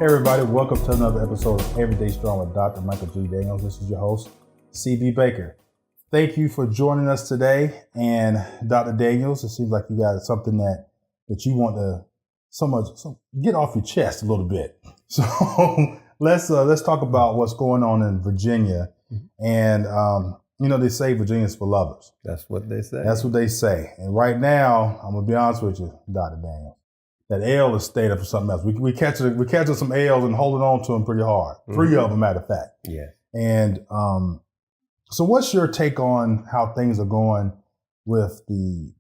everybody, welcome to another episode of Everyday Strong with Dr. Michael G. Daniels. This is your host, C.B. Baker. Thank you for joining us today. And Dr. Daniels, it seems like you got something that you want to get off your chest a little bit. So let's talk about what's going on in Virginia. And they say Virginia's for lovers. That's what they say. That's what they say. And right now, I'm gonna be honest with you, Dr. Daniels. That L is stayed up for something else. We catching some L's and holding on to them pretty hard. Mm-hmm. 3 of them, matter of fact. Yeah. And so what's your take on how things are going with the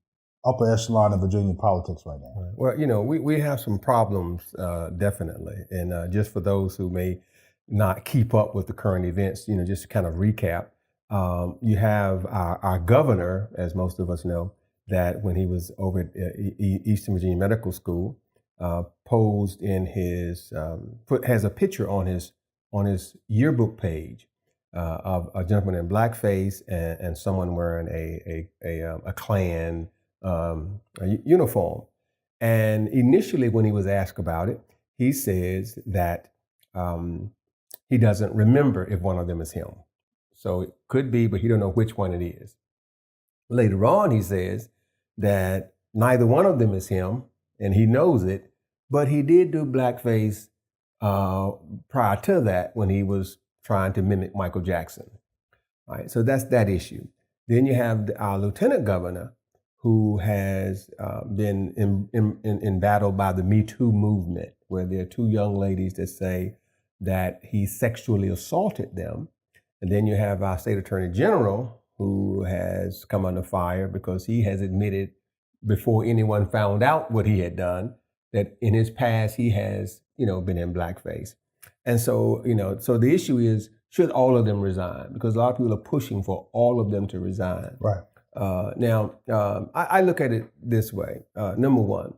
upper echelon of Virginia politics right now? Well, we have some problems, definitely. And just for those who may not keep up with the current events, just to kind of recap, you have our governor, as most of us know, that when he was over at Eastern Virginia Medical School, posed in his has a picture on his yearbook page of a gentleman in blackface and someone wearing a Klan uniform. And initially, when he was asked about it, he says that he doesn't remember if one of them is him. So it could be, but he don't know which one it is. Later on, he says that neither one of them is him, and he knows it, but he did do blackface prior to that when he was trying to mimic Michael Jackson. All right, so that's that issue. Then you have our lieutenant governor, who has been in battle by the Me Too movement, where there are 2 young ladies that say that he sexually assaulted them. And then you have our state attorney general, who has come under fire because he has admitted before anyone found out what he had done, that in his past he has, been in blackface. And so, so the issue is, should all of them resign? Because a lot of people are pushing for all of them to resign. Right. Now, I look at it this way. Number one,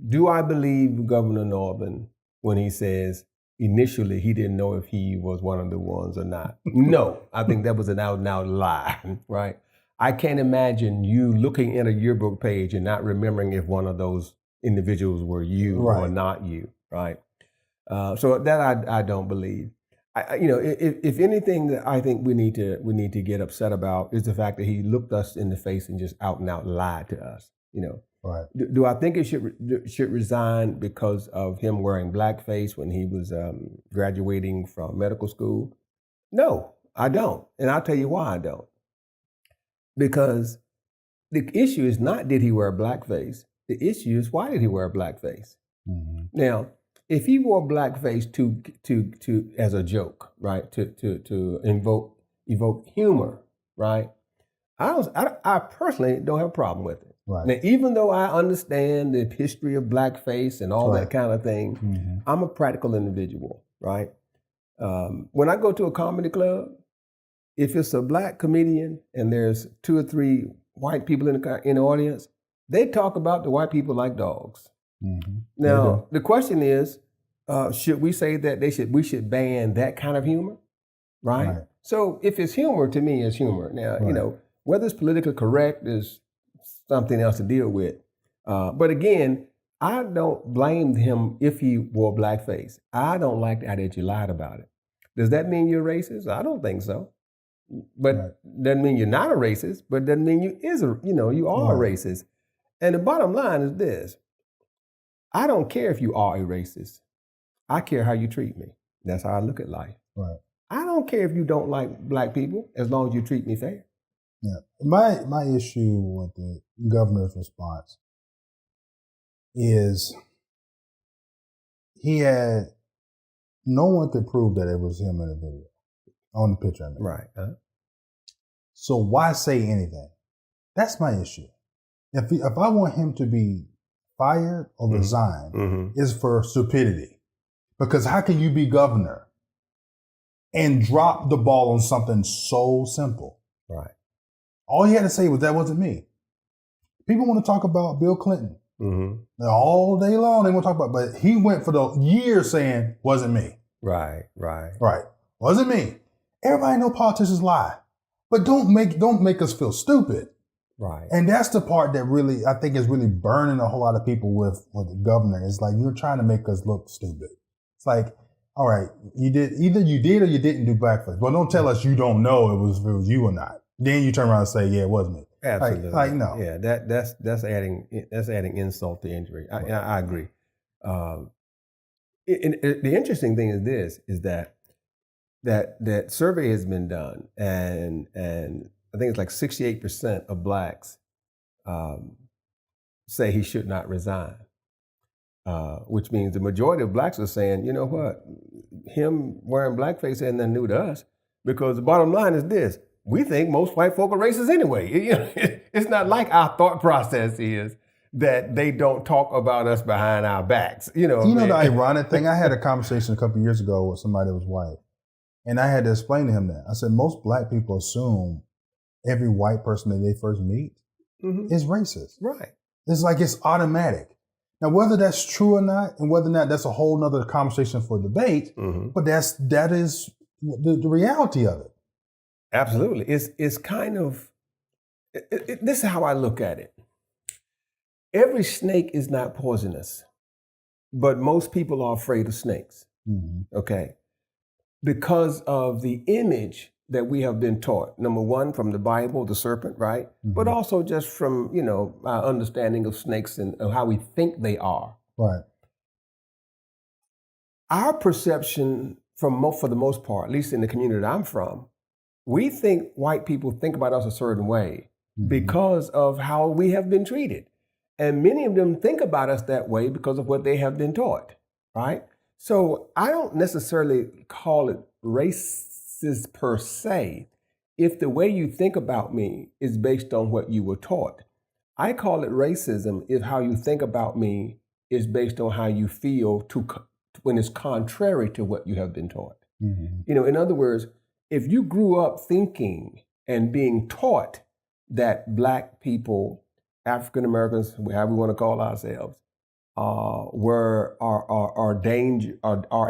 do I believe Governor Northam when he says initially he didn't know if he was one of the ones or not? No, I think that was an out and out lie, right? I can't imagine you looking at a yearbook page and not remembering if one of those individuals were you or not you, right? So that I don't believe. If anything that I think we need to get upset about is the fact that he looked us in the face and just out and out lied to us. Right. Do I think it should resign because of him wearing blackface when he was graduating from medical school? No, I don't, and I'll tell you why I don't. Because the issue is not did he wear blackface. The issue is why did he wear blackface? Mm-hmm. Now, if he wore blackface to as a joke, right, to evoke humor, right, I personally don't have a problem with it. Right. Now, even though I understand the history of blackface and all that kind of thing, mm-hmm. I'm a practical individual, right? When I go to a comedy club, if it's a black comedian and there's 2 or 3 white people in the audience, they talk about the white people like dogs. Mm-hmm. Now, the question is, should we say that we should ban that kind of humor, right? So if it's humor, to me, it's humor. Now, whether it's politically correct is something else to deal with. But again, I don't blame him if he wore blackface. I don't like that you lied about it. Does that mean you're racist? I don't think so. But doesn't mean you're not a racist, but doesn't mean you are a racist. And the bottom line is this. I don't care if you are a racist. I care how you treat me. That's how I look at life. Right. I don't care if you don't like black people as long as you treat me fair. Yeah. My issue with the governor's response is he had no one could prove that it was him in the video, on the picture. I mean. Right. So why say anything? That's my issue. If I want him to be fired or resign, mm-hmm. it's for stupidity. Because how can you be governor and drop the ball on something so simple? Right. All he had to say was, that wasn't me. People want to talk about Bill Clinton. Mm-hmm. All day long they want to talk about, but he went for the years saying, wasn't me. Right. Wasn't me. Everybody know politicians lie, but don't make us feel stupid. Right. And that's the part that really, I think, is really burning a whole lot of people with the governor. It's like, you're trying to make us look stupid. It's like, all right, either you did or you didn't do blackface. Well, don't tell us you don't know if it was you or not. Then you turn around and say, yeah, it wasn't me. Absolutely. Like no. Yeah, that's adding insult to injury. I agree. The interesting thing is this: is that survey has been done, and I think it's like 68% of blacks say he should not resign, which means the majority of blacks are saying, you know what, him wearing blackface ain't nothing new to us, because the bottom line is this: we think most white folk are racist anyway. It's not like our thought process is that they don't talk about us behind our backs. The ironic thing, I had a conversation a couple of years ago with somebody that was white, and I had to explain to him that. I said, most black people assume every white person that they first meet is racist. Right. It's like it's automatic. Now, whether that's true or not, and whether or not that's a whole nother conversation for debate, but that is the reality of it. Absolutely. It's kind of, this is how I look at it. Every snake is not poisonous, but most people are afraid of snakes, okay? Because of the image that we have been taught. Number one, from the Bible, the serpent, right? But also just from, our understanding of snakes and how we think they are. Right. Our perception, for the most part, at least in the community that I'm from, we think white people think about us a certain way because of how we have been treated. And many of them think about us that way because of what they have been taught, right? So I don't necessarily call it racist per se if the way you think about me is based on what you were taught. I call it racism if how you think about me is based on how you feel when it's contrary to what you have been taught. In other words, if you grew up thinking and being taught that black people, African Americans, however we want to call ourselves, are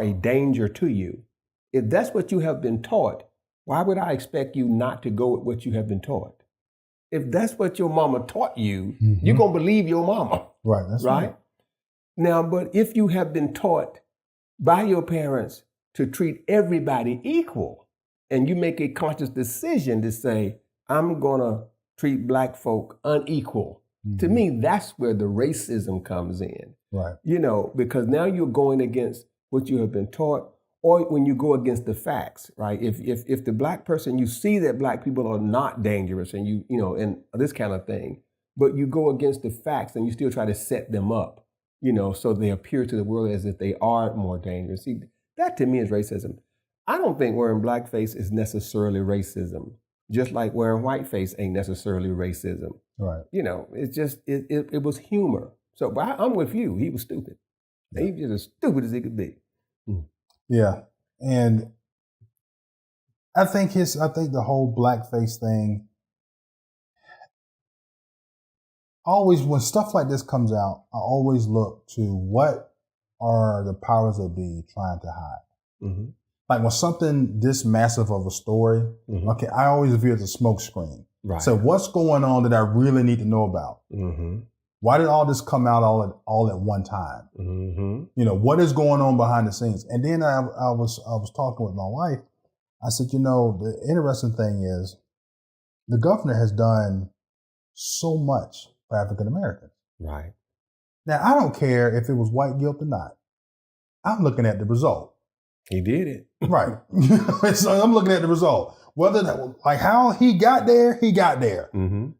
a danger to you. If that's what you have been taught, why would I expect you not to go with what you have been taught? If that's what your mama taught you, you're gonna believe your mama. Right. That's right. Now, but if you have been taught by your parents to treat everybody equal, and you make a conscious decision to say, I'm gonna treat black folk unequal. To me, that's where the racism comes in. Right. Because now you're going against what you have been taught, or when you go against the facts, right? If the black person, you see that black people are not dangerous and and this kind of thing, but you go against the facts and you still try to set them up, so they appear to the world as if they are more dangerous. See, that to me is racism. I don't think wearing blackface is necessarily racism. Just like wearing whiteface ain't necessarily racism. Right. It's just, it was humor. So, but I'm with you. He was stupid. Yeah. He was just as stupid as he could be. Yeah. And I think the whole blackface thing, always when stuff like this comes out, I always look to what are the powers that be trying to hide. Like when something this massive of a story, okay, I always view it as a smoke screen. Right. So what's going on that I really need to know about? Why did all this come out all at one time? What is going on behind the scenes? And then I was talking with my wife. I said, the interesting thing is the governor has done so much for African Americans. Right. Now, I don't care if it was white guilt or not. I'm looking at the result. He did it. Right. So I'm looking at the result. Whether that, like how he got there, he got there.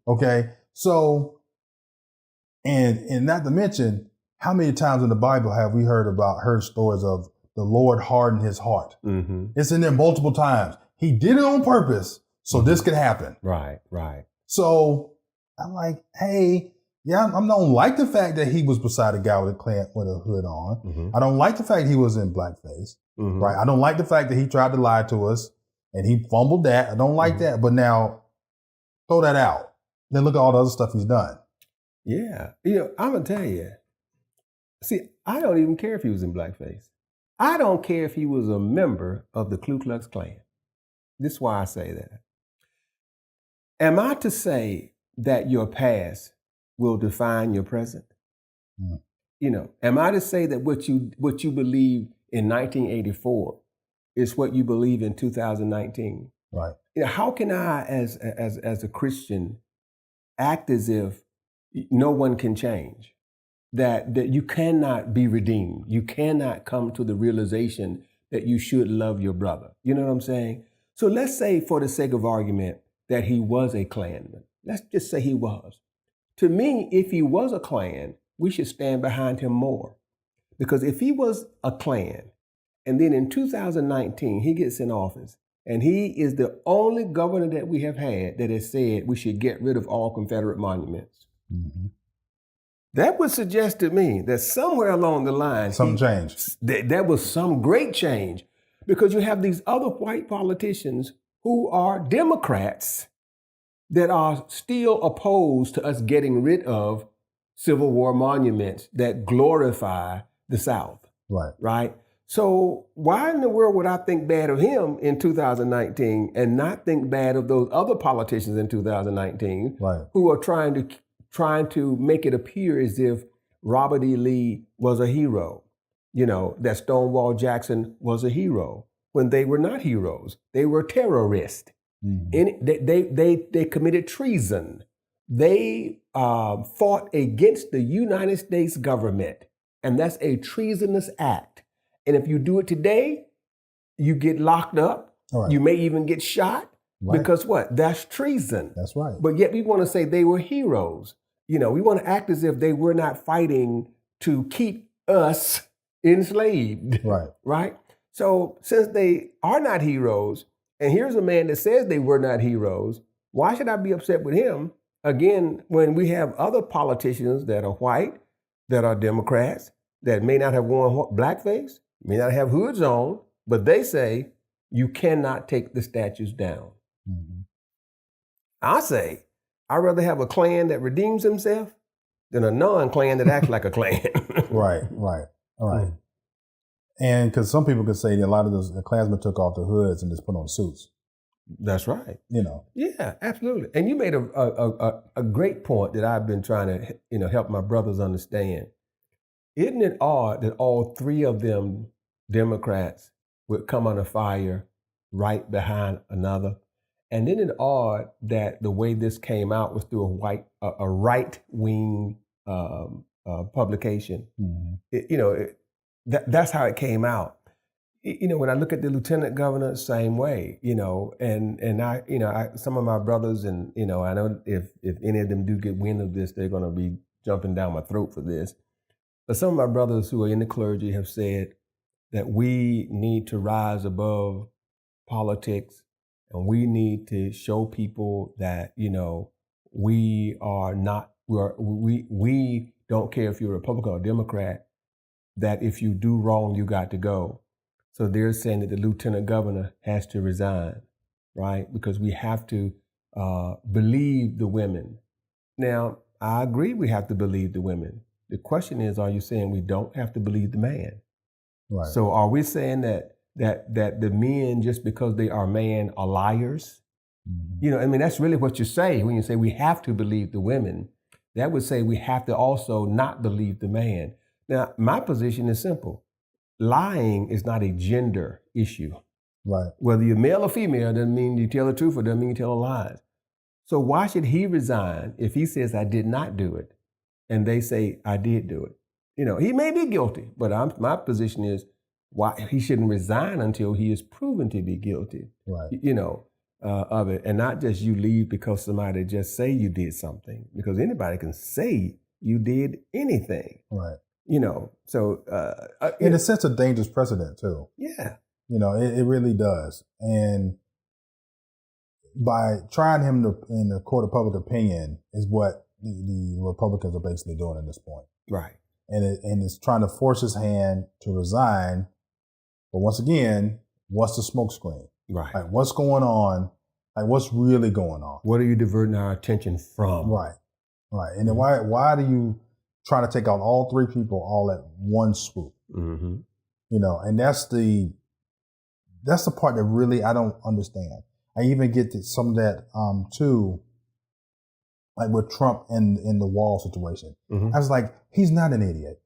Okay. So, and not to mention, how many times in the Bible have we heard stories of the Lord hardened his heart? It's in there multiple times. He did it on purpose so this could happen. Right. So I'm like, hey, yeah, I don't like the fact that he was beside a guy with a hood on. I don't like the fact he was in blackface. Right. I don't like the fact that he tried to lie to us and he fumbled that. I don't like that. But now throw that out. Then look at all the other stuff he's done. Yeah. I'm going to tell you. See, I don't even care if he was in blackface. I don't care if he was a member of the Ku Klux Klan. This is why I say that. Am I to say that your past will define your present? Am I to say that what you believe in 1984 is what you believe in 2019? Right. How can I, as a Christian, act as if no one can change? That you cannot be redeemed. You cannot come to the realization that you should love your brother. You know what I'm saying? So let's say, for the sake of argument, that he was a Klansman. Let's just say he was. To me, if he was a Klan, we should stand behind him more. Because if he was a Klan, and then in 2019, he gets in office, and he is the only governor that we have had that has said we should get rid of all Confederate monuments. Mm-hmm. That would suggest to me that somewhere along the line, something changed. There was some great change, because you have these other white politicians who are Democrats that are still opposed to us getting rid of Civil War monuments that glorify the South. Right. Right? So why in the world would I think bad of him in 2019 and not think bad of those other politicians in 2019 right. who are trying to make it appear as if Robert E. Lee was a hero, that Stonewall Jackson was a hero, when they were not heroes. They were terrorists. Mm-hmm. And they committed treason. They fought against the United States government, and that's a treasonous act. And if you do it today, you get locked up. Right. You may even get shot. Right. Because what? That's treason. That's right. But yet we want to say they were heroes. We want to act as if they were not fighting to keep us enslaved. Right. Right? So since they are not heroes, and here's a man that says they were not heroes, why should I be upset with him, again, when we have other politicians that are white, that are Democrats, that may not have worn blackface, may not have hoods on, but they say you cannot take the statues down. Mm-hmm. I say, I'd rather have a Klan that redeems himself than a non-Klan that acts like a Klan. Right. All right. Mm-hmm. And because some people could say that a lot of the Klansmen took off the hoods and just put on suits. That's right. Yeah, absolutely. And you made a great point that I've been trying to help my brothers understand. Isn't it odd that all three of them Democrats would come under fire right behind another? And isn't it odd that the way this came out was through a right-wing publication? Mm-hmm. That's how it came out. When I look at the lieutenant governor, same way, and I some of my brothers, and, I know if any of them do get wind of this, they're going to be jumping down my throat for this. But some of my brothers who are in the clergy have said that we need to rise above politics, and we need to show people that, we are not, we don't care if you're a Republican or Democrat, that if you do wrong, you got to go. So they're saying that the lieutenant governor has to resign, right? Because we have to believe the women. Now, I agree we have to believe the women. The question is, are you saying we don't have to believe the man? Right. So are we saying that the men, just because they are man, are liars? Mm-hmm. That's really what you say when you say we have to believe the women. That would say we have to also not believe the man. Now, my position is simple. Lying is not a gender issue. Right. Whether you're male or female doesn't mean you tell the truth or doesn't mean you tell lies. So why should he resign if he says I did not do it and they say I did do it? He may be guilty, but my position is why he shouldn't resign until he is proven to be guilty. Right. Of it, and not just you leave because somebody just say you did something, because anybody can say you did anything. Right. So in a sense, a dangerous precedent too. Yeah. It really does. And by trying him in the court of public opinion is what the Republicans are basically doing at this point. Right. And it's trying to force his hand to resign. But once again, what's the smokescreen? Right. Like, what's going on? Like, what's really going on? What are you diverting our attention from? Right. And then why do you try to take out all three people all at one swoop? Mm-hmm. And that's the part that really I don't understand. I even get to some of that too, like with Trump in the wall situation. Mm-hmm. I was like, he's not an idiot.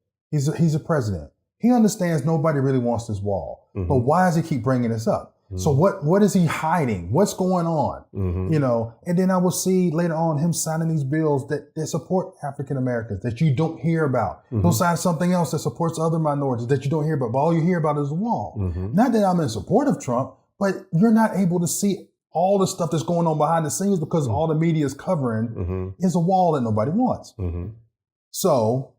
He's a president. He understands nobody really wants this wall. Mm-hmm. But why does he keep bringing this up? Mm-hmm. So what is he hiding? What's going on? Mm-hmm. You know, and then I will see later on him signing these bills that support African Americans that you don't hear about. Mm-hmm. He'll sign something else that supports other minorities that you don't hear about. But all you hear about is the wall. Mm-hmm. Not that I'm in support of Trump, but you're not able to see all the stuff that's going on behind the scenes because all the media is covering is a wall that nobody wants. Mm-hmm. So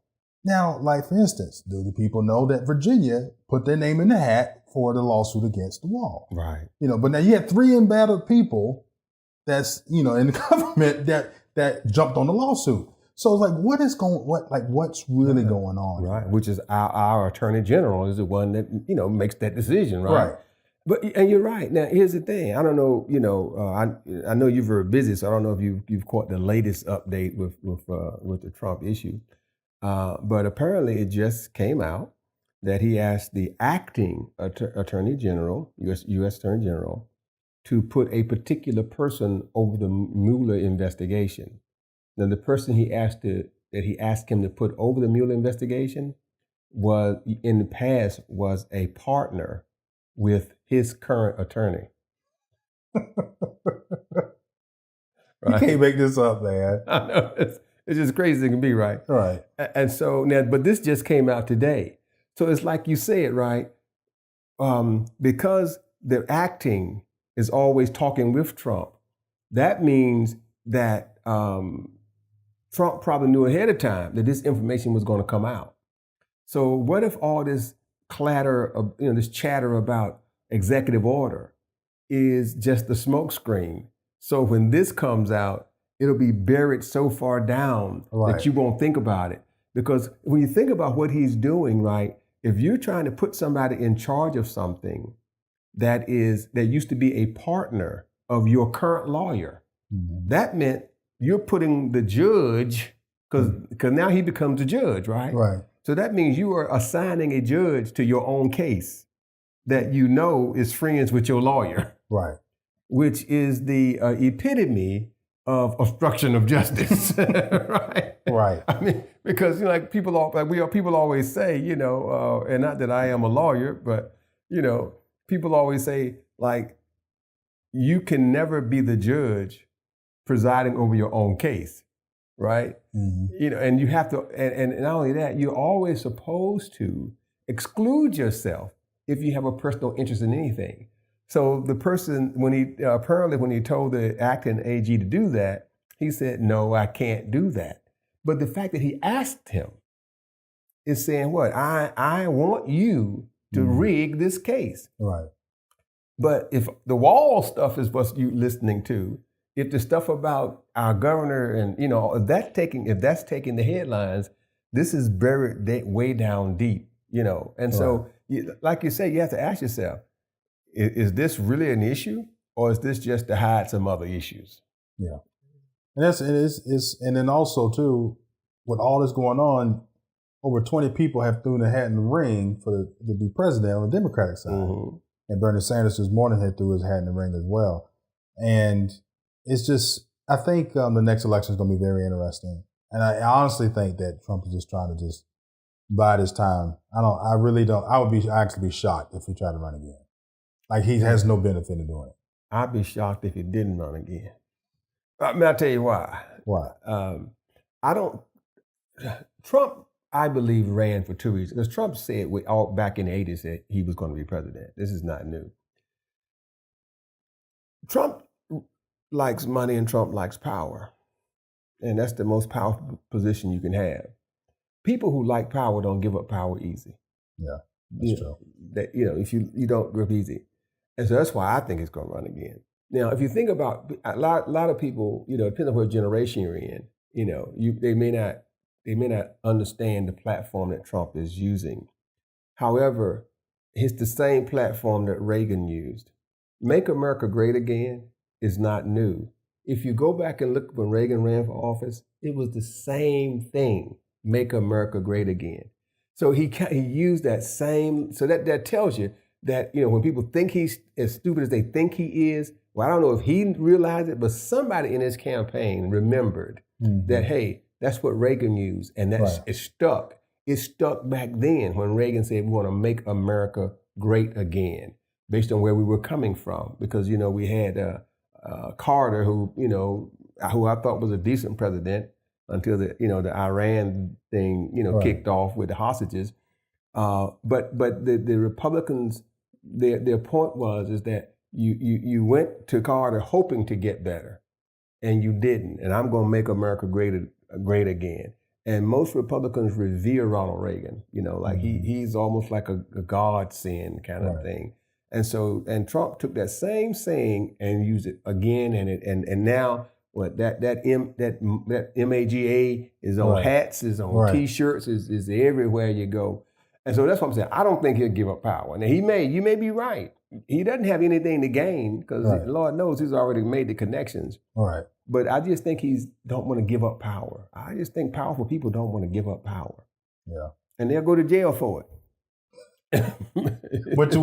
now, like for instance, do the people know that Virginia put their name in the hat for the lawsuit against the wall? Right. You know, but now you had 3 embattled people that's, you know, in the government that jumped on the lawsuit. So it's like, what's really going on? Right. Which is our attorney general is the one that, you know, makes that decision, right? Right. But, and you're right. Now, here's the thing. I don't know, you know, I know you're very busy, so I don't know if you've caught the latest update with the Trump issue. But apparently it just came out that he asked the acting attorney general, U.S. Attorney General, to put a particular person over the Mueller investigation. Now, the person he asked him to put over the Mueller investigation was, in the past, was a partner with his current attorney. Right? You can't make this up, man. I know. It's just crazy as it can be, right? Right. And so now, but this just came out today. So it's like you said, right? Because the acting is always talking with Trump, that means that Trump probably knew ahead of time that this information was going to come out. So what if all this clatter, this chatter about executive order is just the smokescreen? So when this comes out, it'll be buried so far down that you won't think about it. Because when you think about what he's doing, right, if you're trying to put somebody in charge of something that used to be a partner of your current lawyer, that meant you're putting the judge, because now he becomes a judge, right? Right. So that means you are assigning a judge to your own case that you know is friends with your lawyer. Right. Which is the epitome of obstruction of justice, right? Right. I mean, because people always say, and not that I am a lawyer, but people always say, like, you can never be the judge presiding over your own case, right? Mm-hmm. And you have to, and not only that, you're always supposed to exclude yourself if you have a personal interest in anything. So the person, when he told the acting AG to do that, he said, no, I can't do that. But the fact that he asked him is saying what? I want you to rig this case. Right. But if the wall stuff is what you're listening to, if the stuff about our governor and, if that's taking the headlines, this is buried way down deep, And so, like you say, you have to ask yourself, is this really an issue, or is this just to hide some other issues? Yeah, and then also too, with all this going on, over 20 people have thrown their hat in the ring to be president on the Democratic side, and Bernie Sanders this morning had threw his hat in the ring as well. And it's just, I think the next election is going to be very interesting, and I honestly think that Trump is just trying to just bide his time. I really don't. I would actually be shocked if he tried to run again. Like, he has no benefit in doing it. I'd be shocked if he didn't run again. I'll tell you why. Why? Trump, I believe, ran for 2 reasons. Because Trump said back in the 80s that he was going to be president. This is not new. Trump likes money and Trump likes power. And that's the most powerful position you can have. People who like power don't give up power easy. Yeah, that's true. If you don't give up easy. And so that's why I think it's going to run again. Now, if you think about a lot of people, depending on what generation you're in, they may not understand the platform that Trump is using. However, it's the same platform that Reagan used. Make America Great Again is not new. If you go back and look when Reagan ran for office, it was the same thing. Make America Great Again. So he used that same. So that tells you that, when people think he's as stupid as they think he is, well, I don't know if he realized it, but somebody in his campaign remembered that, hey, that's what Reagan used, and it's stuck. it stuck back then when Reagan said we want to make America great again, based on where we were coming from. Because, we had Carter, who I thought was a decent president until the Iran thing, Right. kicked off with the hostages. But the Republicans, their point is that you went to Carter hoping to get better, and you didn't. And I'm going to make America great again. And most Republicans revere Ronald Reagan. He's almost like a godsend kind of Right. thing. And Trump took that same saying and used it again, and now that MAGA is on Right. hats, is on Right. T-shirts, is everywhere you go. And so that's what I'm saying. I don't think he'll give up power. Now you may be right. He doesn't have anything to gain because Right. Lord knows he's already made the connections. Right. But I just think he don't want to give up power. I just think powerful people don't want to give up power. Yeah. And they'll go to jail for it. Which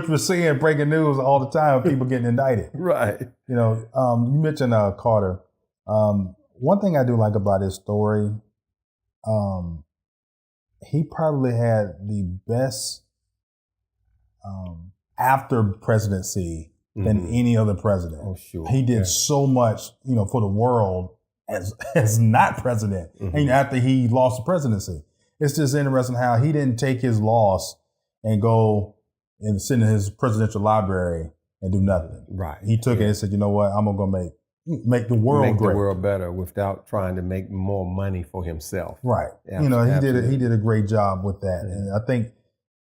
we're seeing breaking news all the time. People getting indicted. Right. You mentioned Carter. One thing I do like about his story, he probably had the best after presidency than any other president. Oh, sure. He did so much, for the world as not president. And after he lost the presidency, it's just interesting how he didn't take his loss and go and sit in his presidential library and do nothing. Right. He took it and said, you know what, I'm gonna make the world great. The world better without trying to make more money for himself. Right. Absolutely. He did a great job with that. Yeah. And I think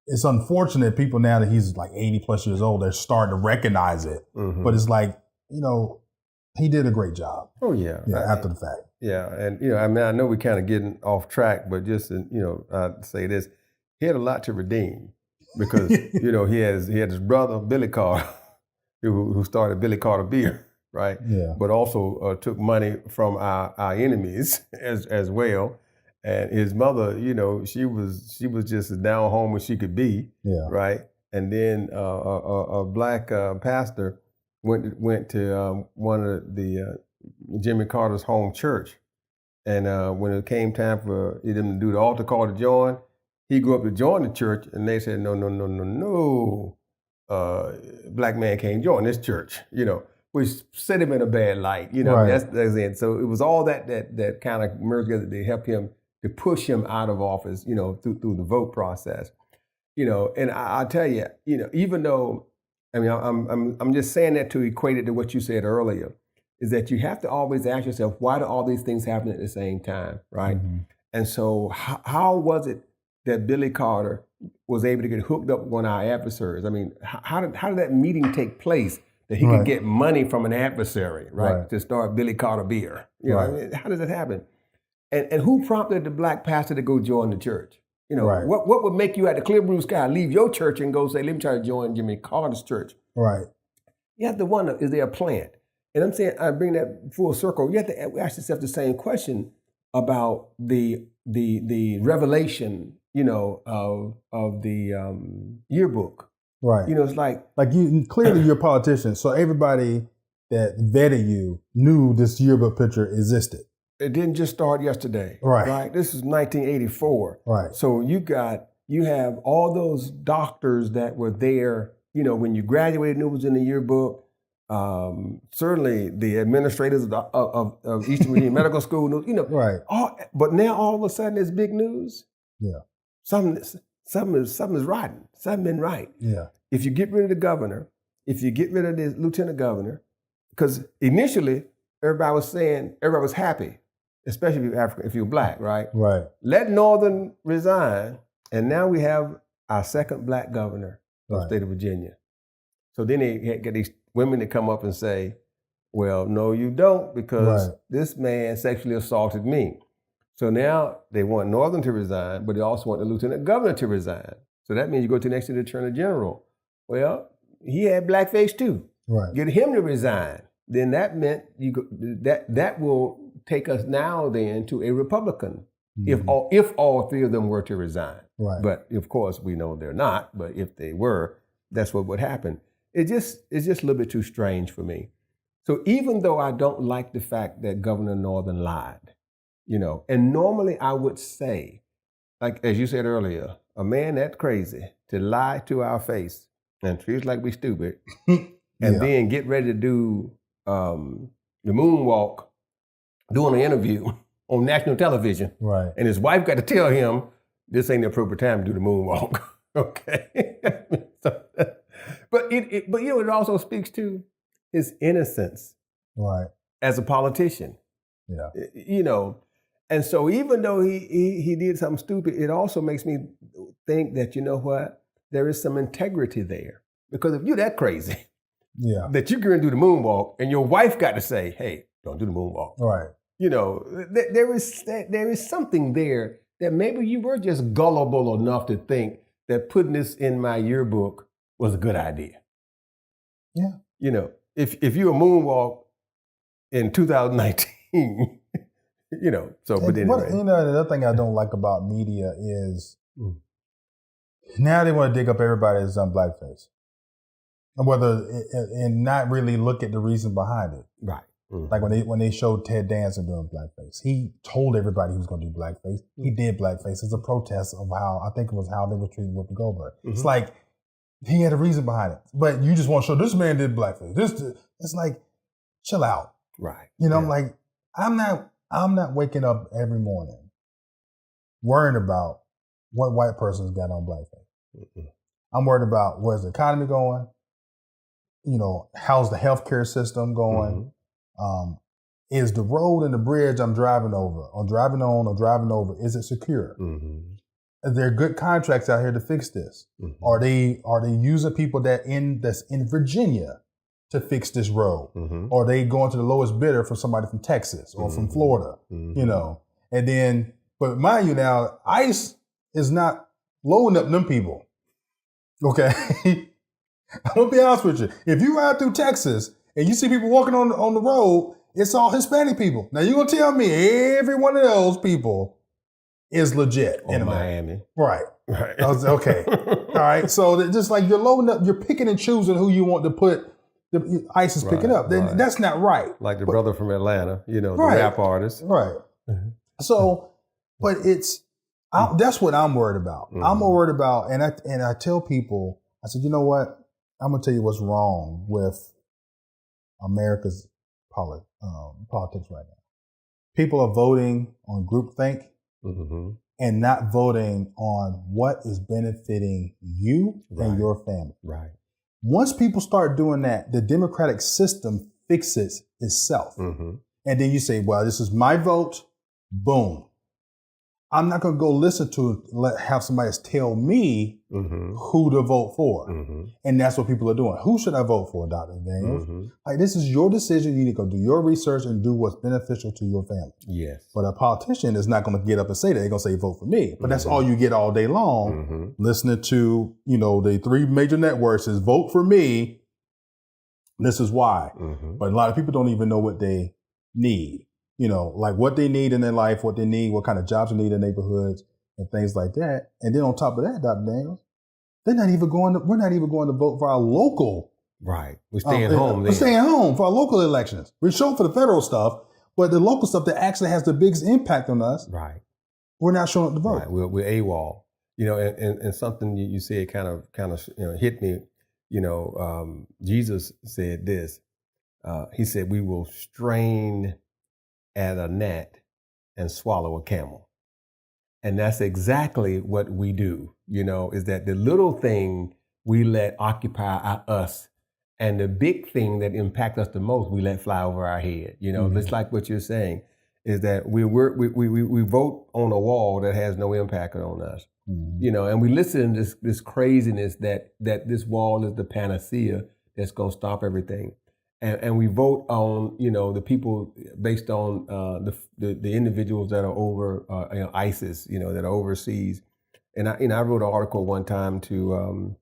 it's unfortunate people now that he's like 80 plus years old, they're starting to recognize it. But it's like, he did a great job. Oh yeah. After the fact. Yeah. And I know we're kind of getting off track, but just I'd say this, he had a lot to redeem because, he had his brother, Billy Carter, who started Billy Carter Beer. Right. Yeah. But also took money from our enemies as well. And his mother, she was just as down home as she could be. Yeah. Right. And then a black pastor went to one of the Jimmy Carter's home church. And when it came time for them to do the altar call to join, he grew up to join the church, and they said, no, black man can't join this church, which set him in a bad light, Right. That's it. So it was all that kind of merged together to help him, to push him out of office, through the vote process, And I tell you, even though, I'm just saying that to equate it to what you said earlier, is that you have to always ask yourself, why do all these things happen at the same time, right? And so how was it that Billy Carter was able to get hooked up with one of our adversaries? How did that meeting take place that he could get money from an adversary, right? To start Billy Carter Beer? How does that happen? And who prompted the black pastor to go join the church? What would make you at the clear blue sky leave your church and go say, let me try to join Jimmy Carter's church? Right. You have to wonder, is there a plant? And I'm saying, I bring that full circle. You have to ask yourself the same question about the revelation, of the yearbook. Right. It's like you clearly you're a politician, so everybody that vetted you knew this yearbook picture existed. It didn't just start yesterday. Right. This is 1984. Right. So you have all those doctors that were there, when you graduated, knew it was in the yearbook. Certainly the administrators of Eastern Virginia Medical School, Right. But now all of a sudden it's big news. Yeah. Something is rotten. Something isn't right. Yeah. If you get rid of the governor, if you get rid of the lieutenant governor, because initially everybody was happy, especially if you're African, if you're black, right? Right. Let Northern resign, and now we have our second black governor of the state of Virginia. So then they get these women to come up and say, well, no, you don't, because this man sexually assaulted me. So now they want Northern to resign, but they also want the lieutenant governor to resign. So that means you go to next to the attorney general. Well, he had blackface too. Right. Get him to resign. Then that meant that will take us now then to a Republican, if all three of them were to resign. Right. But of course we know they're not. But if they were, that's what would happen. It's just a little bit too strange for me. So even though I don't like the fact that Governor Northern lied, and normally I would say like as you said earlier, a man that crazy to lie to our face and treat us like we stupid, and then get ready to do the moonwalk, doing an interview on national television, Right. and his wife got to tell him this ain't the appropriate time to do the moonwalk. Okay, but it also speaks to his innocence, Right. as a politician. Yeah. And so even though he did something stupid, it also makes me think that, you know what, there is some integrity there. Because if you're that crazy, that you're going to do the moonwalk and your wife got to say, hey, don't do the moonwalk. Right. There is something there that maybe you were just gullible enough to think that putting this in my yearbook was a good idea. Yeah. If you're a moonwalk in 2019, but anyway. The other thing I don't like about media is now they want to dig up everybody that's done blackface. And not really look at the reason behind it. Right. Mm-hmm. Like when they showed Ted Danson doing blackface, he told everybody he was going to do blackface. Mm-hmm. He did blackface as a protest of how they were treating Whoopi Goldberg. Mm-hmm. It's like he had a reason behind it, but you just want to show this man did blackface. It's like, chill out. Right. I'm like, I'm not waking up every morning worrying about what white person's got on blackface. Mm-hmm. I'm worried about where's the economy going. How's the healthcare system going? Mm-hmm. Is the road and the bridge I'm driving over, or driving on, or driving over, is it secure? Mm-hmm. Are there good contracts out here to fix this? Mm-hmm. Are they using people that's in Virginia to fix this road? Mm-hmm. Or are they going to the lowest bidder for somebody from Texas or from Florida? Mm-hmm. And then, but mind you now, ICE is not loading up them people. Okay. I'm gonna be honest with you. If you ride through Texas and you see people walking on the road, it's all Hispanic people. Now you're gonna tell me every one of those people is legit in Miami, right? Right. Okay. All right. So just like you're loading up, you're picking and choosing who you want to put. The ICE is picking up. Then that's not right. Like the brother from Atlanta, the rap artist, right? Mm-hmm. So, but that's what I'm worried about. Mm-hmm. I'm worried about, and I tell people, I said, you know what? I'm going to tell you what's wrong with America's politics right now. People are voting on groupthink and not voting on what is benefiting you and your family. Right. Once people start doing that, the democratic system fixes itself. Mm-hmm. And then you say, well, this is my vote. Boom. I'm not going to go listen to have somebody else tell me who to vote for. Mm-hmm. And that's what people are doing. Who should I vote for, Dr. Daniels? Mm-hmm. Like, this is your decision. You need to go do your research and do what's beneficial to your family. Yes. But a politician is not going to get up and say that. They're going to say, vote for me. But that's all you get all day long, listening to, the three major networks is vote for me. This is why. Mm-hmm. But a lot of people don't even know what they need. Like what they need in their life, what they need, what kind of jobs they need in neighborhoods and things like that. And then on top of that, Dr. Daniels, we're not even going to vote for our local. Right. We're staying home. We're staying home for our local elections. We're showing for the federal stuff, but the local stuff that actually has the biggest impact on us. Right. We're not showing up to vote. Right. We're AWOL. And something you said kind of hit me. Jesus said this. He said, we will strain at a gnat and swallow a camel. And that's exactly what we do, is that the little thing we let occupy us, and the big thing that impacts us the most, we let fly over our head. It's like what you're saying, is that we vote on a wall that has no impact on us. Mm-hmm. And we listen to this craziness that this wall is the panacea that's going to stop everything. And we vote on, the people based on the individuals that are over ISIS, that are overseas. And I wrote an article one time to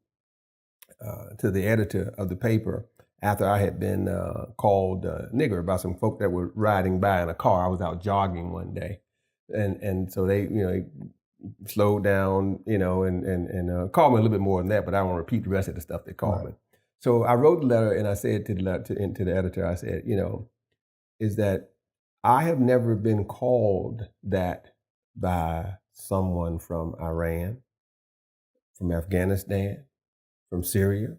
the editor of the paper after I had been called nigger by some folk that were riding by in a car. I was out jogging one day, and so they slowed down, and called me a little bit more than that, but I won't repeat the rest of the stuff they called me. So I wrote the letter and I said to the editor, I said, is that I have never been called that by someone from Iran, from Afghanistan, from Syria.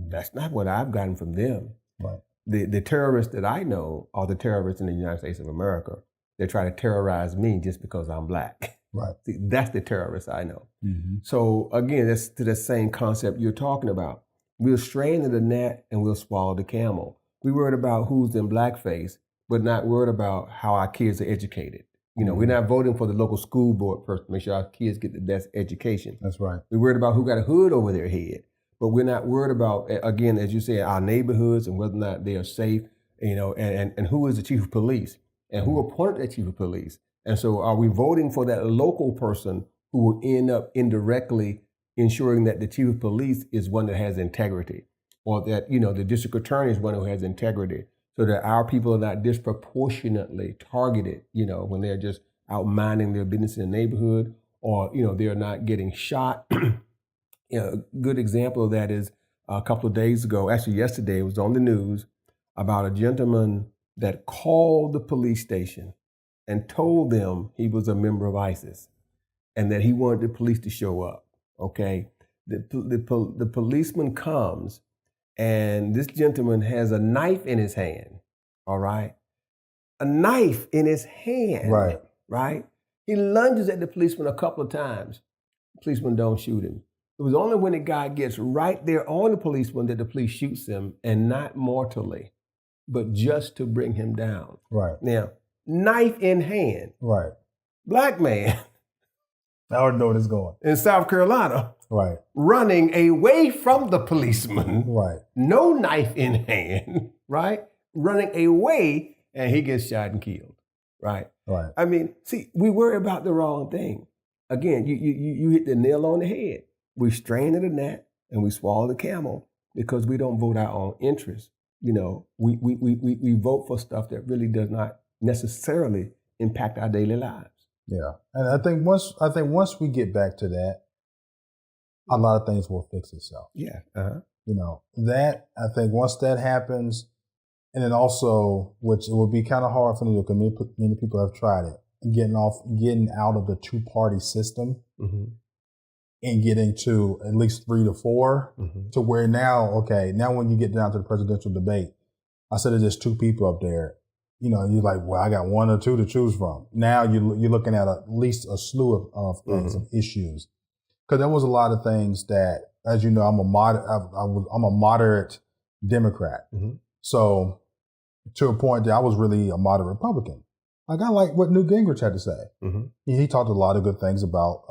That's not what I've gotten from them. Right. The terrorists that I know are the terrorists in the United States of America. They try to terrorize me just because I'm black. Right. See, that's the terrorists I know. Mm-hmm. So again, that's to the same concept you're talking about. We'll strain at the gnat and we'll swallow the camel. We worried about who's in blackface, but not worried about how our kids are educated. You know, we're not voting for the local school board person to make sure our kids get the best education. That's right. We're worried about who got a hood over their head, but we're not worried about, again, as you say, our neighborhoods and whether or not they are safe, you know, and who is the chief of police and who appointed that chief of police. And so are we voting for that local person who will end up indirectly ensuring that the chief of police is one that has integrity, or that, you know, the district attorney is one who has integrity, so that our people are not disproportionately targeted, you know, when they're just out minding their business in the neighborhood, or, you know, they're not getting shot. You know, a good example of that is a couple of days ago, actually yesterday, it was on the news about a gentleman that called the police station and told them he was a member of ISIS and that he wanted the police to show up, okay? The policeman comes and this gentleman has a knife in his hand, all right? A knife in his hand, Right. right? He lunges at the policeman a couple of times. The policeman don't shoot him. It was only when the guy gets right there on the policeman that the police shoots him, and not mortally, but just to bring him down. Right. Now, knife in hand, Right. black man I already know where this is going. in South Carolina Right. running away from the policeman, Right. no knife in hand, right? Running away, and he gets shot and killed, right? Right. I mean, see, we worry about the wrong thing. Again, you hit the nail on the head. We strain at the gnat and we swallow the camel because we don't vote our own interests. You know, we vote for stuff that really does not necessarily impact our daily lives. Yeah. And I think once we get back to that, a lot of things will fix itself. Yeah. You know, that, I think once that happens, and then also, which it would be kind of hard for me because many people have tried it, getting out of the two-party system and getting to at least 3 to 4 to where now when you get down to the presidential debate, instead of just 2 people up there, you know, you're like, well, I got 1 or 2 to choose from. Now you're looking at at least a slew of things, of issues. Because there was a lot of things that, as you know, I'm a moderate Democrat. So to a point that I was really a moderate Republican. Like, I like what Newt Gingrich had to say. He talked a lot of good things about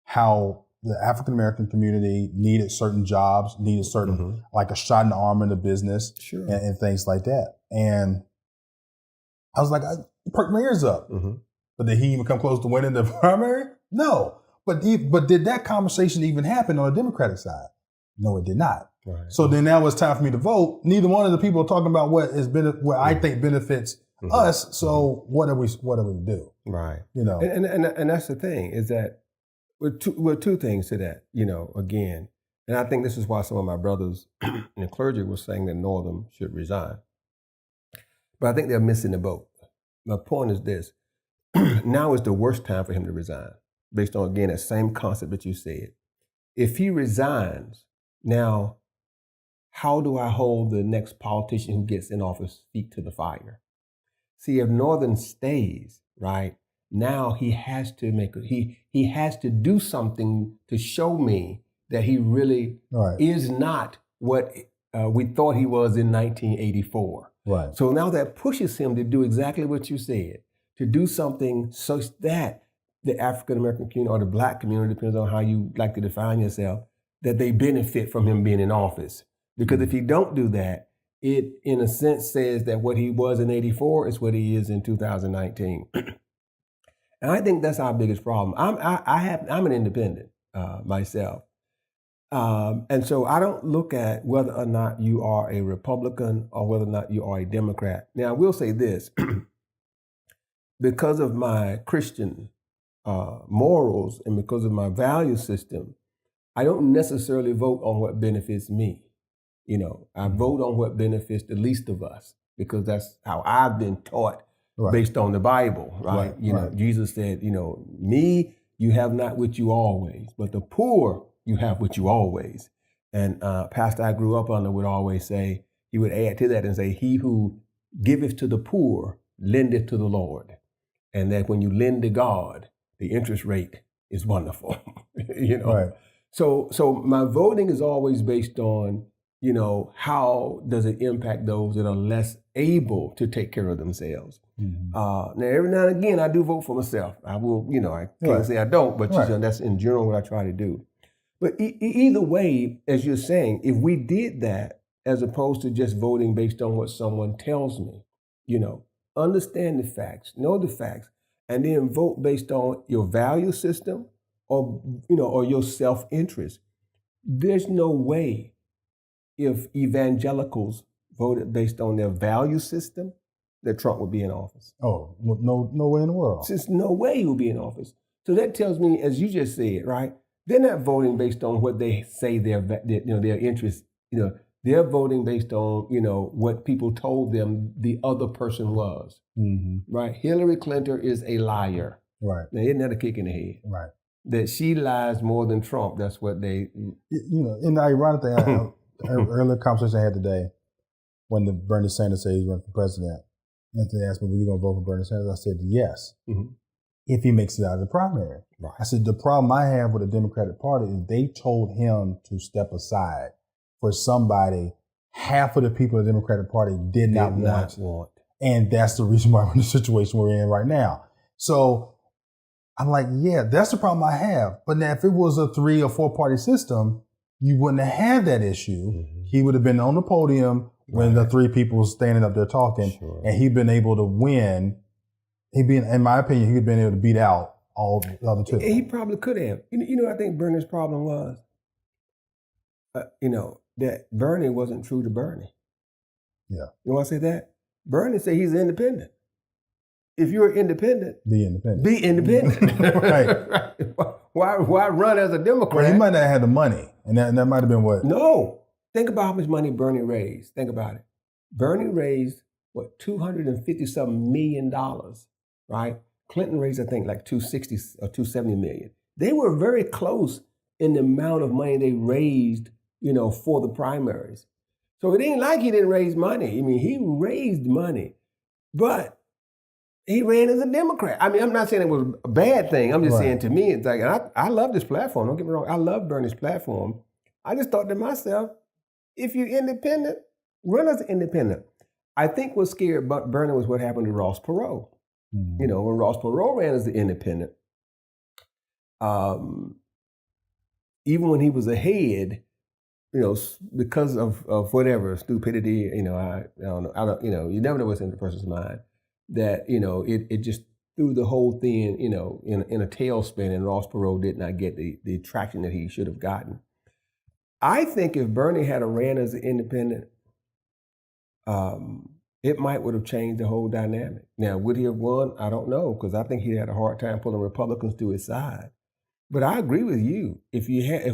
how the African-American community needed certain jobs, needed certain, like a shot in the arm in the business, and things like that. And I was like, I perked my ears up. But did he even come close to winning the primary? No. But did that conversation even happen on the Democratic side? No, it did not. Right. So then now it's time for me to vote. Neither one of the people are talking about what I think benefits us. So what are we to do? Right. You know. And that's the thing, is that with two things to that, you know, again, and I think this is why some of my brothers in the clergy were saying that Northam should resign. But I think they're missing the boat. My point is this. Now is the worst time for him to resign, based on, again, that same concept that you said. If he resigns, now, how do I hold the next politician who gets in office feet to the fire? See, if Northam stays, right, now he has to he has to do something to show me that he really is not what we thought he was in 1984. Right. So now that pushes him to do exactly what you said, to do something such that the African-American community or the black community, depends on how you like to define yourself, that they benefit from him being in office. Because if he don't do that, it in a sense says that what he was in 84 is what he is in 2019. And I think that's our biggest problem. I'm an independent myself. And so I don't look at whether or not you are a Republican or whether or not you are a Democrat. Now, I will say this. Because of my Christian morals and because of my value system, I don't necessarily vote on what benefits me. You know, I vote on what benefits the least of us, because that's how I've been taught based on the Bible, right? You know, Jesus said, you know, me you have not with you always, but the poor you have with you always. And pastor I grew up under would always say, he would add to that and say, he who giveth to the poor lendeth to the Lord. And that when you lend to God, the interest rate is wonderful. Right. So my voting is always based on, how does it impact those that are less able to take care of themselves? Mm-hmm. Now, every now and again, I do vote for myself. I will, I can't say I don't, but that's in general what I try to do. But either way, as you're saying, if we did that, as opposed to just voting based on what someone tells me, understand the facts, know the facts, and then vote based on your value system or your self-interest. There's no way if evangelicals voted based on their value system that Trump would be in office. Oh, no way in the world. There's no way he would be in office. So that tells me, as you just said, right? They're not voting based on what they say their interests. They're voting based on what people told them the other person was. Mm-hmm. Right? Hillary Clinton is a liar. Right. Now, isn't that a kick in the head? Right. That she lies more than Trump. That's what they. And the ironic thing, earlier conversation I had today, when Bernie Sanders said he's running for president, and they asked me, "Were you going to vote for Bernie Sanders?" I said, "Yes." Mm-hmm. If he makes it out of the primary. Right. I said, the problem I have with the Democratic Party is they told him to step aside for somebody half of the people in the Democratic Party did not want. And that's the reason why we're in the situation we're in right now. So I'm like, yeah, that's the problem I have. But now if it was a 3 or 4 party system, you wouldn't have had that issue. Mm-hmm. He would have been on the podium when the 3 people were standing up there talking, and he'd been able to win. In my opinion, he'd been able to beat out all the other 2. He probably could have. I think Bernie's problem was, that Bernie wasn't true to Bernie. Yeah. You know why I say that? Bernie said he's independent. If you're independent, be independent. Be independent. Right. Why run as a Democrat? Well, he might not have had the money, and that might have been what. No. Think about how much money Bernie raised. Think about it. Bernie raised $250-something million. Right? Clinton raised, I think, like $260 or $270 million. They were very close in the amount of money they raised, for the primaries. So it ain't like he didn't raise money. I mean, he raised money, but he ran as a Democrat. I mean, I'm not saying it was a bad thing. I'm just saying, to me, it's like, and I love this platform. Don't get me wrong. I love Bernie's platform. I just thought to myself, if you're independent, run as an independent. I think what scared Bernie was what happened to Ross Perot. Mm-hmm. When Ross Perot ran as the independent, even when he was ahead, because of whatever stupidity, I don't know, you never know what's in the person's mind, that, it just threw the whole thing, in a tailspin, and Ross Perot did not get the traction that he should have gotten. I think if Bernie had ran as an independent, it might would have changed the whole dynamic. Now, would he have won? I don't know, because I think he had a hard time pulling Republicans to his side. But I agree with you. If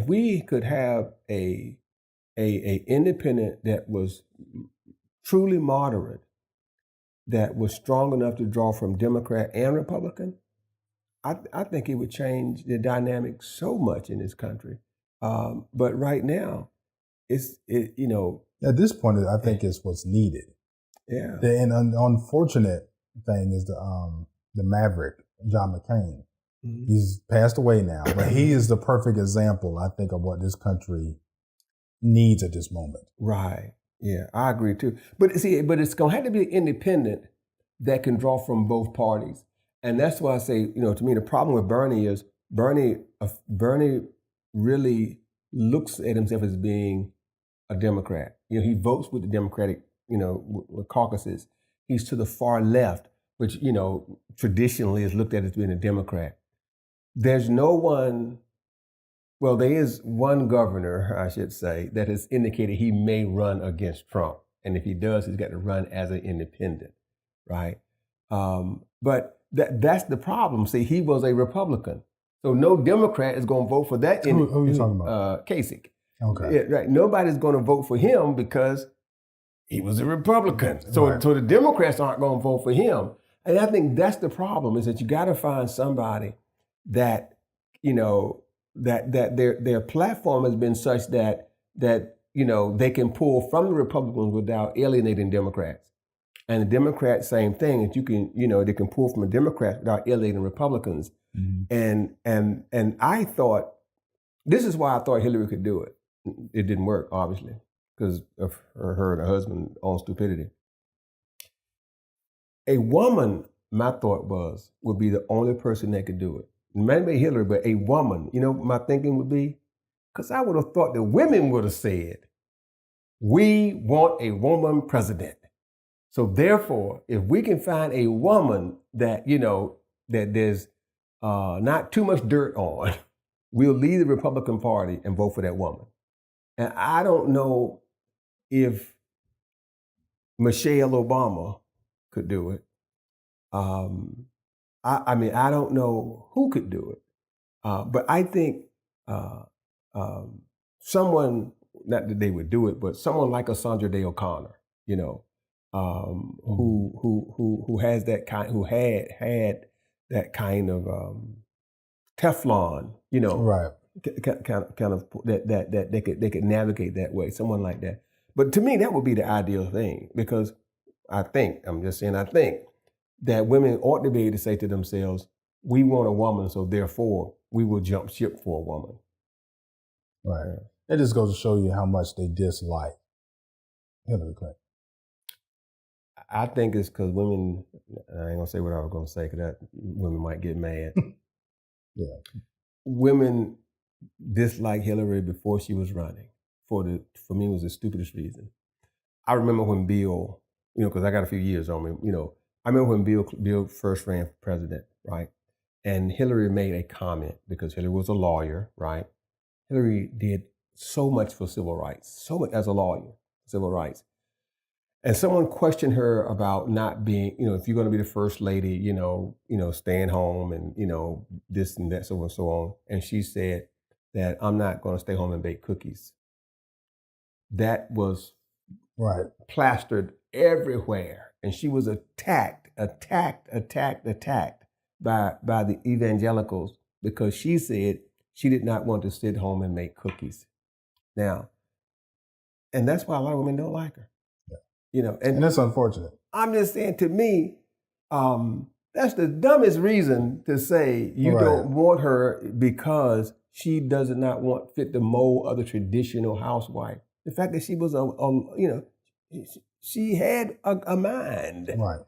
we could have a independent that was truly moderate, that was strong enough to draw from Democrat and Republican, I think it would change the dynamic so much in this country. But right now, at this point, I think it's what's needed. Yeah. And an unfortunate thing is the Maverick, John McCain. Mm-hmm. He's passed away now, but he is the perfect example, I think, of what this country needs at this moment. Right. Yeah, I agree too. But it's going to have to be independent that can draw from both parties. And that's why I say, to me, the problem with Bernie is Bernie really looks at himself as being a Democrat. He votes with the Democratic, with caucuses. He's to the far left, which, traditionally is looked at as being a Democrat. There's no one, well, there is one governor, I should say, that has indicated he may run against Trump. And if he does, he's got to run as an independent, right? But that's the problem. See, he was a Republican. So no Democrat is going to vote for that. Who are you talking about? Kasich. Okay. Yeah, right. Nobody's going to vote for him because he was a Republican. So the Democrats aren't going to vote for him. And I think that's the problem, is that you got to find somebody that that their platform has been such that they can pull from the Republicans without alienating Democrats. And the Democrats, same thing. That they can pull from the Democrats without alienating Republicans. Mm-hmm. And I thought, this is why I thought Hillary could do it. It didn't work, obviously, because of her and her husband's own stupidity. A woman, my thought would be the only person that could do it. Maybe Hillary, but a woman. You know what my thinking would be? Because I would have thought the women would have said, we want a woman president. So therefore, if we can find a woman that, that there's not too much dirt on, we'll leave the Republican Party and vote for that woman. And I don't know if Michelle Obama could do it. I don't know who could do it. But I think someone, not that they would do it, but someone like a Sandra Day O'Connor, who has that kind, who had that kind of Teflon, right? Kind of that they could navigate that way. Someone like that. But to me, that would be the ideal thing, because I think that women ought to be able to say to themselves, we want a woman, so therefore we will jump ship for a woman. Right. It just goes to show you how much they dislike Hillary Clinton. I think it's because women, I ain't gonna say what I was gonna say, because that women might get mad. Yeah. Women dislike Hillary before she was running. For me, it was the stupidest reason. I remember when Bill, because I got a few years on me, I remember when Bill first ran for president, right? And Hillary made a comment, because Hillary was a lawyer, right? Hillary did so much for civil rights, so much as a lawyer, civil rights. And someone questioned her about not being, if you're going to be the first lady, staying home and, this and that, so on and so on. And she said that I'm not going to stay home and bake cookies. That was right plastered everywhere. And she was attacked by the evangelicals, because she said she did not want to sit home and make cookies. Now, and that's why a lot of women don't like her. And that's unfortunate. I'm just saying, to me, that's the dumbest reason to say you don't want her, because she does not fit the mold of the traditional housewife. The fact that she was she had a mind, right?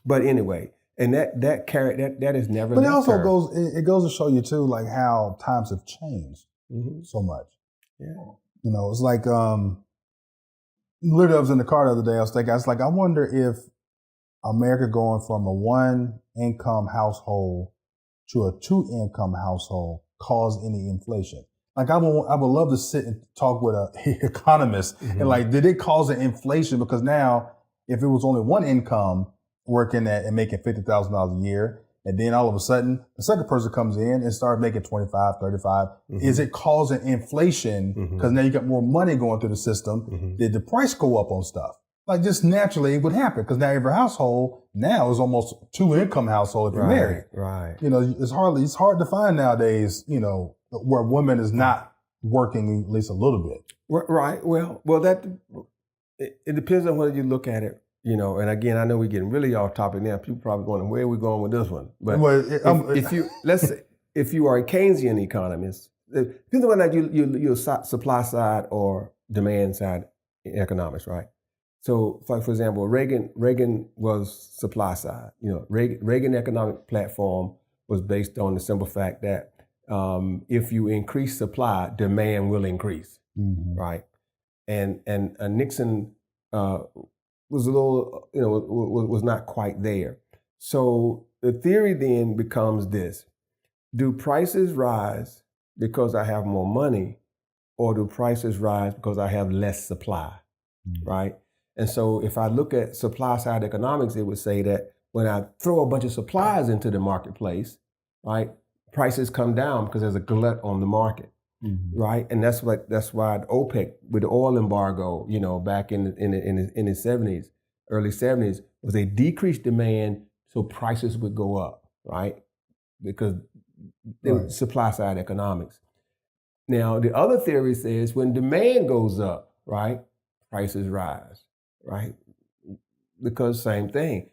But anyway, and that is never. But it also goes to show you too, like how times have changed so much. Yeah, it's like literally, I was in the car the other day. I wonder if America going from a one-income household to a two-income household caused any inflation. Like I would love to sit and talk with an economist and did it cause an inflation? Because now, if it was only one income working and making $50,000 a year, and then all of a sudden the second person comes in and starts making 25, 35, is it causing inflation? Because now you got more money going through the system. Did the price go up on stuff? Like just naturally it would happen, because now every household now is almost two-income household if you're married. Right. It's hard to find nowadays, where a woman is not working at least a little bit. Right. Well, it depends on whether you look at it, and again, I know we're getting really off topic now. People probably going, where are we going with this one? But let's say, if you are a Keynesian economist, depends on whether you're supply side or demand side economics, right? So, for example, Reagan was supply side. Reagan economic platform was based on the simple fact that if you increase supply, demand will increase, right? And Nixon was a little, was not quite there. So the theory then becomes this: do prices rise because I have more money, or do prices rise because I have less supply, right? And so if I look at supply side economics, it would say that when I throw a bunch of supplies into the marketplace, right, prices come down because there's a glut on the market, right? And that's why the OPEC with the oil embargo, back in the 70s, early 70s, was a decreased demand, so prices would go up, right? Because Right. Supply side economics. Now, the other theory says when demand goes up, right, prices rise, right? Because same thing.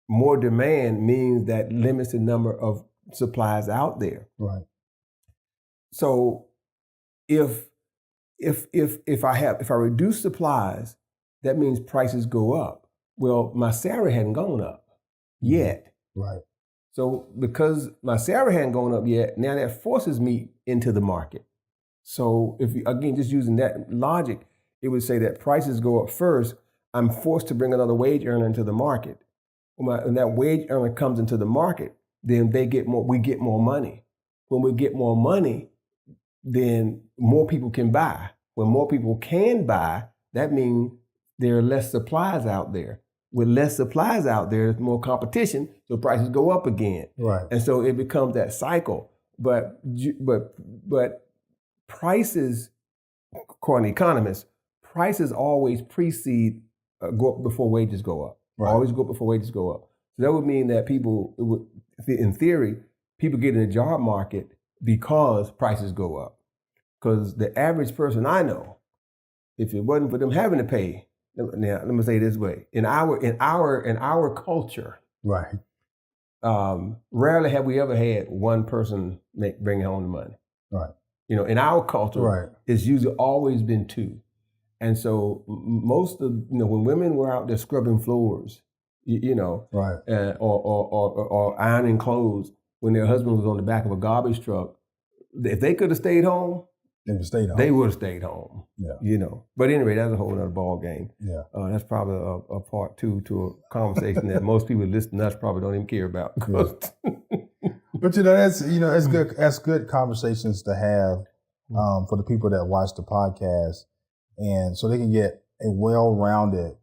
More demand means that limits the number of supplies out there. Right. So if I reduce supplies, that means prices go up. Well, my salary hadn't gone up yet. Right. So because my salary hadn't gone up yet, now that forces me into the market. So if again, just using that logic, it would say that prices go up first. I'm forced to bring another wage earner into the market. When that wage earner comes into the market, then we get more money. When we get more money, then more people can buy. When more people can buy, that means there are less supplies out there. With less supplies out there, there's more competition, so prices go up again. Right. And so it becomes that cycle. But prices, according to economists, prices always precede go up before wages go up. Right. Always go up before wages go up. So that would mean that in theory, people get in the job market because prices go up. Because the average person I know, if it wasn't for them having to pay, now let me say it this way: in our culture, right, rarely have we ever had one person bringing home the money. Right. In our culture, right, it's usually always been two. And so most of when women were out there scrubbing floors, right, or ironing clothes when their husband was on the back of a garbage truck, if they could have stayed home, they would have stayed home. Yeah. But anyway, that's a whole other ball game. Yeah. That's probably a part two to a conversation that most people listening to us probably don't even care about. Yeah. But that's it's good. That's good conversations to have for the people that watch the podcast, and so they can get a well-rounded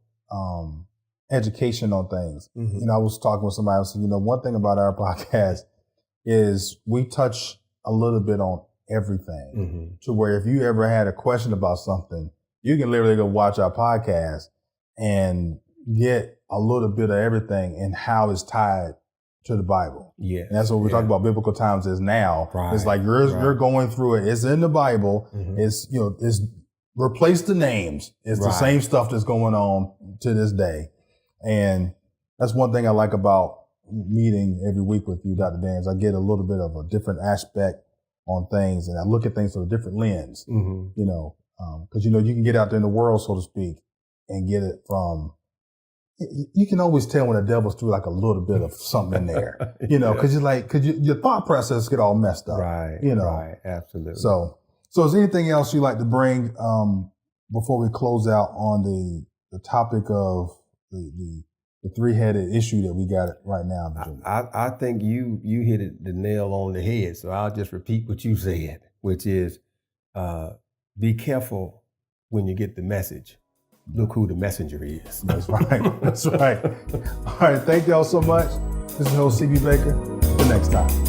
education on things. Mm-hmm. I was talking with somebody else. One thing about our podcast is we touch a little bit on everything, mm-hmm. to where if you ever had a question about something, you can literally go watch our podcast and get a little bit of everything and how it's tied to the Bible. Yeah, and that's what we're talking about. Biblical times is now. Right. It's like you're going through it. It's in the Bible. Mm-hmm. It's replace the names. It's the same stuff that's going on to this day, and that's one thing I like about meeting every week with you, Dr. Daniels. I get a little bit of a different aspect on things, and I look at things through a different lens. Mm-hmm. Because you can get out there in the world, so to speak, and get it from. You can always tell when the devil's threw like a little bit of something in there, because your thought process get all messed up, right? Right, absolutely. So is there anything else you like to bring before we close out on the topic of the three-headed issue that we got right now? I think you hit the nail on the head. So I'll just repeat what you said, which is be careful when you get the message. Look who the messenger is. That's right. That's right. All right. Thank y'all so much. This is your host, CB Baker. Till next time.